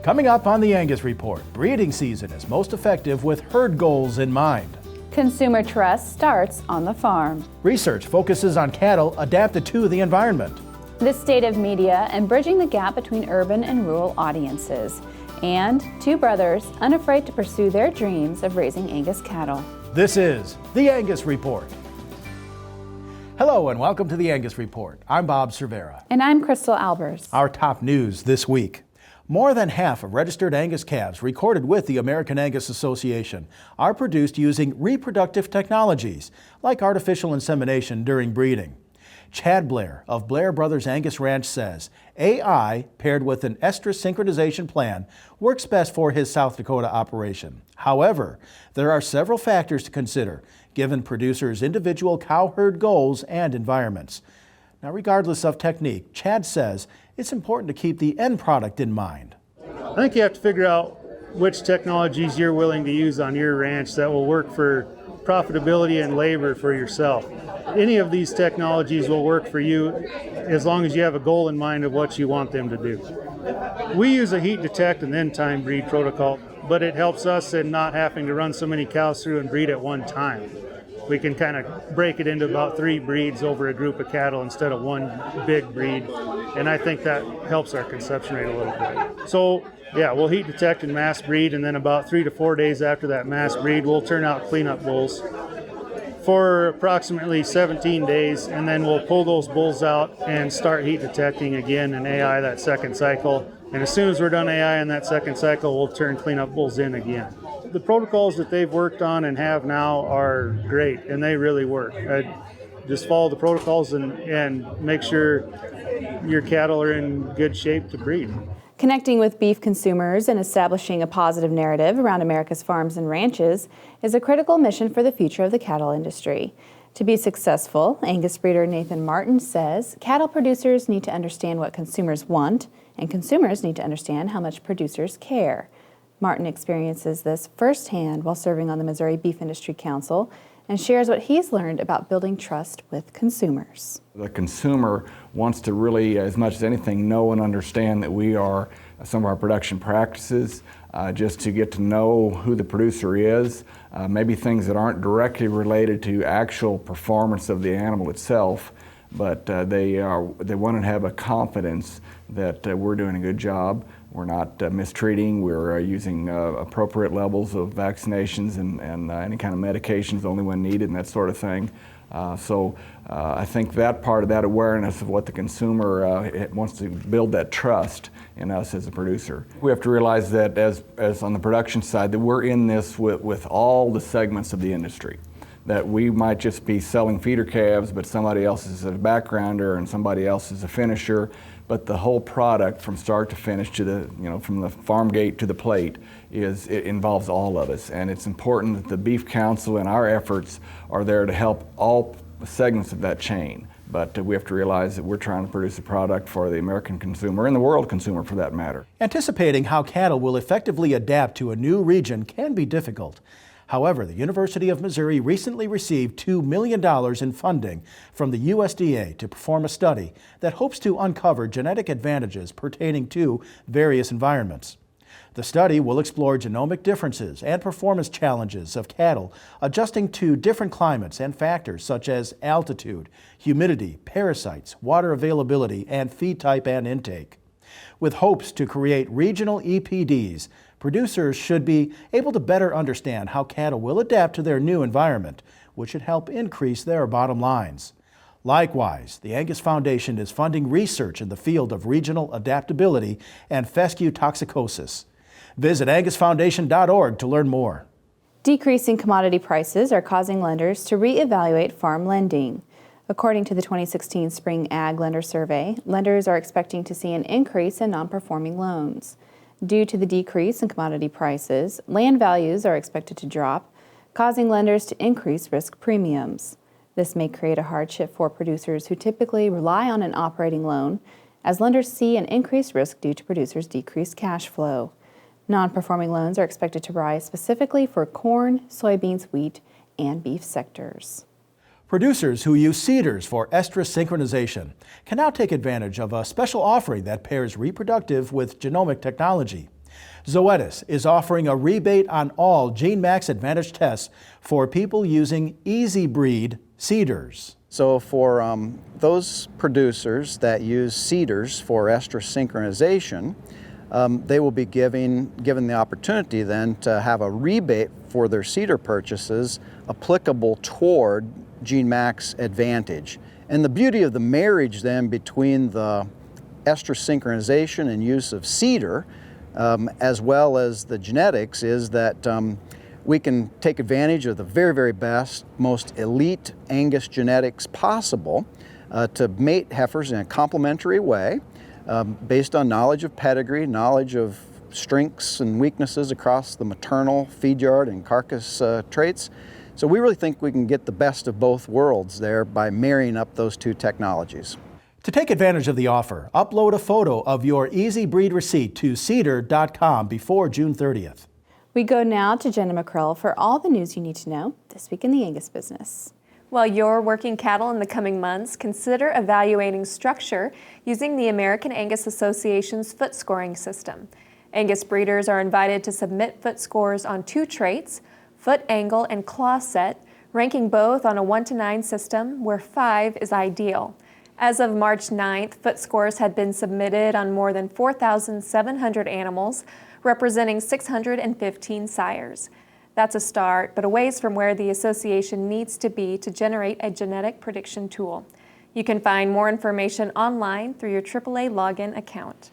Coming up on the Angus Report, breeding season is most effective with herd goals in mind. Consumer trust starts on the farm. Research focuses on cattle adapted to the environment. The state of media and bridging the gap between urban and rural audiences. And two brothers unafraid to pursue their dreams of raising Angus cattle. This is the Angus Report. Hello and welcome to the Angus Report. I'm Bob Cervera. And I'm Crystal Albers. Our top news this week. More than half of registered Angus calves recorded with the American Angus Association are produced using reproductive technologies like artificial insemination during breeding. Chad Blair of Blair Brothers Angus Ranch says AI paired with an estrus synchronization plan works best for his South Dakota operation. However, there are several factors to consider given producers' individual cow herd goals and environments. Now, regardless of technique, Chad says it's important to keep the end product in mind. I think you have to figure out which technologies you're willing to use on your ranch that will work for profitability and labor for yourself. Any of these technologies will work for you as long as you have a goal in mind of what you want them to do. We use a heat detect and then time breed protocol, but it helps us in not having to run so many cows through and breed at one time. We can kind of break it into about 3 breeds over a group of cattle instead of one big breed. And I think that helps our conception rate a little bit. So yeah, we'll heat detect and mass breed, and then about 3 to 4 days after that mass breed, we'll turn out cleanup bulls for approximately 17 days, and then we'll pull those bulls out and start heat detecting again in AI that second cycle. And as soon as we're done AI in that second cycle, we'll turn cleanup bulls in again. The protocols that they've worked on and have now are great, and they really work. Just follow the protocols and make sure your cattle are in good shape to breed. Connecting with beef consumers and establishing a positive narrative around America's farms and ranches is a critical mission for the future of the cattle industry. To be successful, Angus breeder Nathan Martin says cattle producers need to understand what consumers want, and consumers need to understand how much producers care. Martin experiences this firsthand while serving on the Missouri Beef Industry Council and shares what he's learned about building trust with consumers. The consumer wants to really, as much as anything, know and understand that we are some of our production practices, just to get to know who the producer is, maybe things that aren't directly related to actual performance of the animal itself, but they want to have a confidence that we're doing a good job. We're not mistreating, we're using appropriate levels of vaccinations and any kind of medications only when needed and that sort of thing. So I think that part of that awareness of what the consumer wants to build that trust in us as a producer. We have to realize that as on the production side, that we're in this with all the segments of the industry. That we might just be selling feeder calves, but somebody else is a backgrounder and somebody else is a finisher. But the whole product from start to finish to the, from the farm gate to the plate it involves all of us. And it's important that the Beef Council and our efforts are there to help all segments of that chain. But we have to realize that we're trying to produce a product for the American consumer and the world consumer for that matter. Anticipating how cattle will effectively adapt to a new region can be difficult. However, the University of Missouri recently received $2 million in funding from the USDA to perform a study that hopes to uncover genetic advantages pertaining to various environments. The study will explore genomic differences and performance challenges of cattle adjusting to different climates and factors such as altitude, humidity, parasites, water availability, and feed type and intake. With hopes to create regional EPDs, producers should be able to better understand how cattle will adapt to their new environment, which should help increase their bottom lines. Likewise, the Angus Foundation is funding research in the field of regional adaptability and fescue toxicosis. Visit angusfoundation.org to learn more. Decreasing commodity prices are causing lenders to reevaluate farm lending. According to the 2016 Spring Ag Lender Survey, lenders are expecting to see an increase in non-performing loans. Due to the decrease in commodity prices, land values are expected to drop, causing lenders to increase risk premiums. This may create a hardship for producers who typically rely on an operating loan, as lenders see an increased risk due to producers' decreased cash flow. Non-performing loans are expected to rise specifically for corn, soybeans, wheat, and beef sectors. Producers who use seeders for estrus synchronization can now take advantage of a special offering that pairs reproductive with genomic technology. Zoetis is offering a rebate on all GeneMax Advantage tests for people using Easy Breed seeders. So for those producers that use seeders for estrus synchronization, they will be given the opportunity then to have a rebate for their seeder purchases applicable toward GeneMax Advantage. And the beauty of the marriage then between the estrus synchronization and use of seeder, as well as the genetics, is that we can take advantage of the very, very best, most elite Angus genetics possible to mate heifers in a complementary way, based on knowledge of pedigree, knowledge of strengths and weaknesses across the maternal, feed yard, and carcass traits. So we really think we can get the best of both worlds there by marrying up those two technologies. To take advantage of the offer, upload a photo of your Easy Breed receipt to cedar.com before June 30th. We go now to Jenna McCrell for all the news you need to know this week in the Angus business. While you're working cattle in the coming months, consider evaluating structure using the American Angus Association's foot scoring system. Angus breeders are invited to submit foot scores on 2 traits, foot angle and claw set, ranking both on a 1 to 9 system where 5 is ideal. As of March 9th, foot scores had been submitted on more than 4,700 animals, representing 615 sires. That's a start, but a ways from where the association needs to be to generate a genetic prediction tool. You can find more information online through your AAA login account.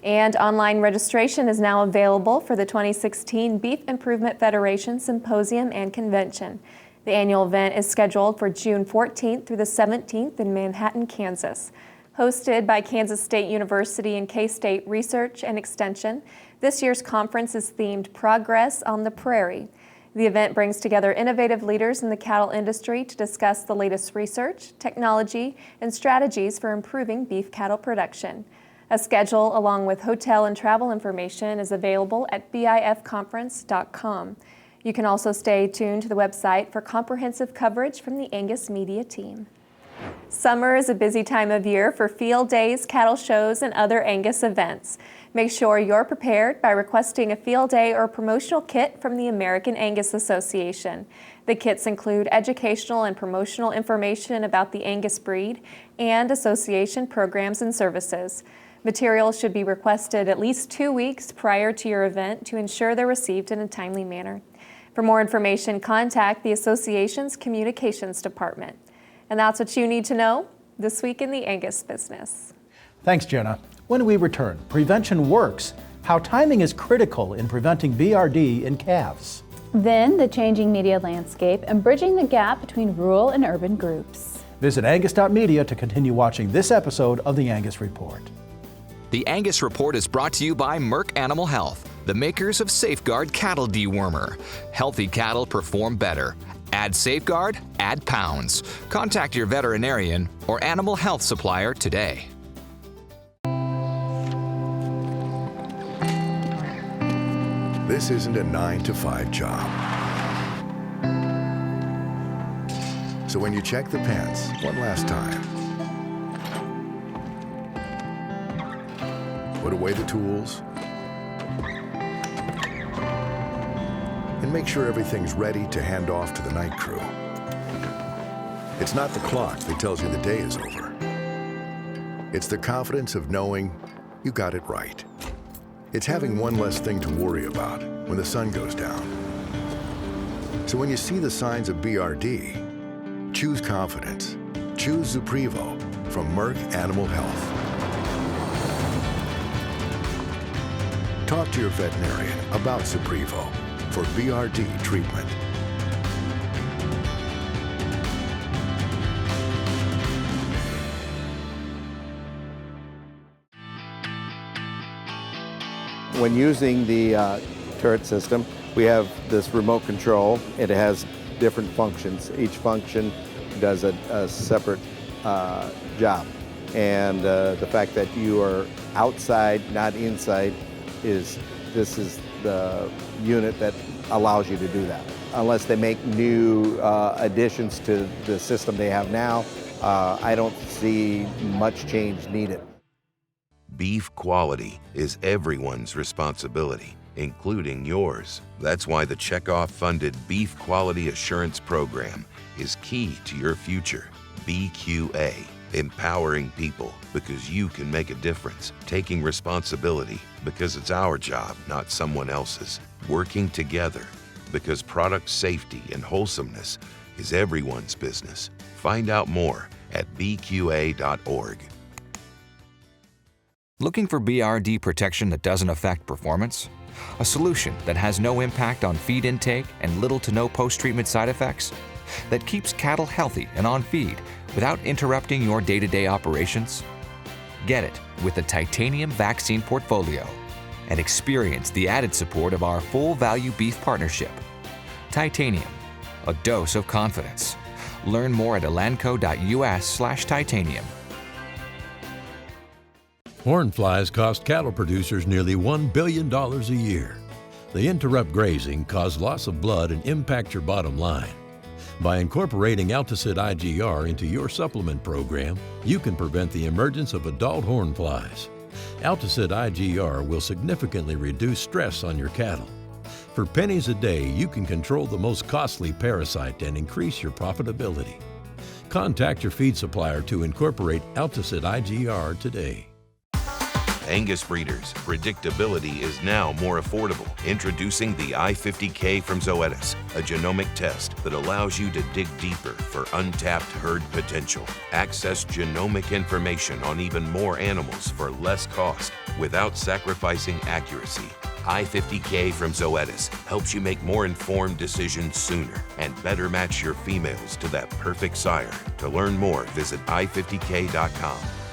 And online registration is now available for the 2016 Beef Improvement Federation Symposium and Convention. The annual event is scheduled for June 14th through the 17th in Manhattan, Kansas. Hosted by Kansas State University and K-State Research and Extension, this year's conference is themed Progress on the Prairie. The event brings together innovative leaders in the cattle industry to discuss the latest research, technology, and strategies for improving beef cattle production. A schedule along with hotel and travel information is available at bifconference.com. You can also stay tuned to the website for comprehensive coverage from the Angus Media team. Summer is a busy time of year for field days, cattle shows, and other Angus events. Make sure you're prepared by requesting a field day or promotional kit from the American Angus Association. The kits include educational and promotional information about the Angus breed and association programs and services. Materials should be requested at least 2 weeks prior to your event to ensure they're received in a timely manner. For more information, contact the association's communications department. And that's what you need to know this week in the Angus business. Thanks, Jenna. When we return, prevention works, how timing is critical in preventing BRD in calves. Then the changing media landscape and bridging the gap between rural and urban groups. Visit angus.media to continue watching this episode of the Angus Report. The Angus Report is brought to you by Merck Animal Health, the makers of Safeguard Cattle Dewormer. Healthy cattle perform better. Add Safeguard, add pounds. Contact your veterinarian or animal health supplier today. This isn't a 9-to-5 job. So when you check the pens one last time, put away the tools, and make sure everything's ready to hand off to the night crew. It's not the clock that tells you the day is over. It's the confidence of knowing you got it right. It's having one less thing to worry about when the sun goes down. So when you see the signs of BRD, choose confidence. Choose Zuprevo from Merck Animal Health. Talk to your veterinarian about Zuprevo for BRD treatment. When using the turret system, we have this remote control. It has different functions. Each function does a separate job. And the fact that you are outside, not inside, this is the unit that allows you to do that. Unless they make new additions to the system they have now, I don't see much change needed. Beef quality is everyone's responsibility, including yours. That's why the Checkoff-funded Beef Quality Assurance Program is key to your future. BQA, empowering people because you can make a difference, taking responsibility because it's our job, not someone else's, working together because product safety and wholesomeness is everyone's business. Find out more at bqa.org. Looking for BRD protection that doesn't affect performance? A solution that has no impact on feed intake and little to no post-treatment side effects? That keeps cattle healthy and on feed without interrupting your day-to-day operations? Get it with the Titanium Vaccine Portfolio and experience the added support of our full value beef partnership. Titanium, a dose of confidence. Learn more at elanco.us/titanium. Horn flies cost cattle producers nearly $1 billion a year. They interrupt grazing, cause loss of blood, and impact your bottom line. By incorporating Alticid IGR into your supplement program, you can prevent the emergence of adult horn flies. Alticid IGR will significantly reduce stress on your cattle. For pennies a day, you can control the most costly parasite and increase your profitability. Contact your feed supplier to incorporate Alticid IGR today. Angus breeders, predictability is now more affordable. Introducing the i50K from Zoetis, a genomic test that allows you to dig deeper for untapped herd potential. Access genomic information on even more animals for less cost without sacrificing accuracy. i50K from Zoetis helps you make more informed decisions sooner and better match your females to that perfect sire. To learn more, visit i50k.com.